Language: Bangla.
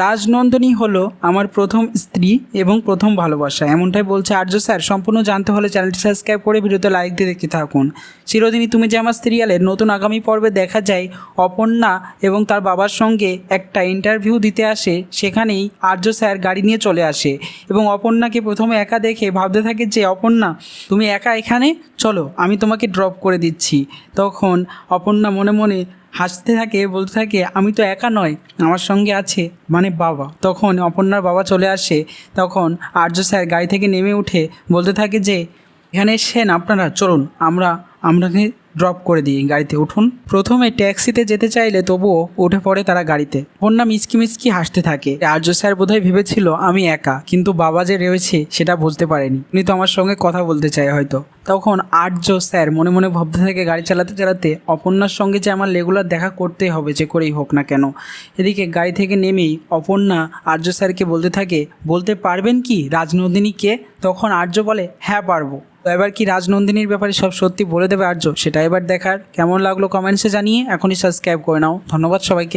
রাজনন্দিনী হলো আমার প্রথম স্ত্রী এবং প্রথম ভালোবাসা, এমনটাই বলছে আর্য স্যার। সম্পূর্ণ জানতে হলে চ্যানেলটি সাবস্ক্রাইব করে ভিডিওতে লাইক দিয়ে দেখতে থাকুন। চিরদিনই তুমি যে আমার সিরিয়ালের নতুন আগামী পর্বে দেখা যায় অপর্ণা এবং তার বাবার সঙ্গে একটা ইন্টারভিউ দিতে আসে। সেখানেই আর্য স্যার গাড়ি নিয়ে চলে আসে এবং অপর্ণাকে প্রথমে একা দেখে ভাবতে থাকে যে অপর্ণা তুমি একা এখানে, চলো আমি তোমাকে ড্রপ করে দিচ্ছি। তখন অপর্ণা মনে মনে হাসতে থাকে, বলতে থাকে আমি তো একা নয়, আমার সঙ্গে আছে মানে বাবা। তখন অপর্ণার বাবা চলে আসে। তখন আর্য স্যার গাড়ি থেকে নেমে উঠে বলতে থাকে যে এখানে এসেছেন আপনারা, চলুন আপনাকে ড্রপ করে দিই, গাড়িতে উঠুন। প্রথমে ট্যাক্সিতে যেতে চাইলে তবুও উঠে পড়ে তারা গাড়িতে। অপর্ণা মিচকি মিচকি হাসতে থাকে। আর্য স্যার বোধহয় ভেবেছিল আমি একা, কিন্তু বাবা যে রয়েছে সেটা বুঝতে পারেনি, উনি তো আমার সঙ্গে কথা বলতে চায় হয়তো। তখন আর্য স্যার মনে মনে ভাবতে থাকে গাড়ি চালাতে চালাতে অপর্ণার সঙ্গে যে আমার রেগুলার দেখা করতেই হবে, যে করেই হোক না কেন। এদিকে গাড়ি থেকে নেমেই অপর্ণা আর্য স্যারকে বলতে থাকে বলতে পারবেন কি রাজনন্দিনী কে? তখন আর্য বলে হ্যাঁ পারবো। তো এবার কি রাজনন্দিনীর ব্যাপারে সব সত্যি বলে দেবে আর্য? সেটা এবার দেখার। কেমন লাগলো কমেন্টসে জানিয়ে এখনই সাবস্ক্রাইব করে নাও। ধন্যবাদ সবাইকে।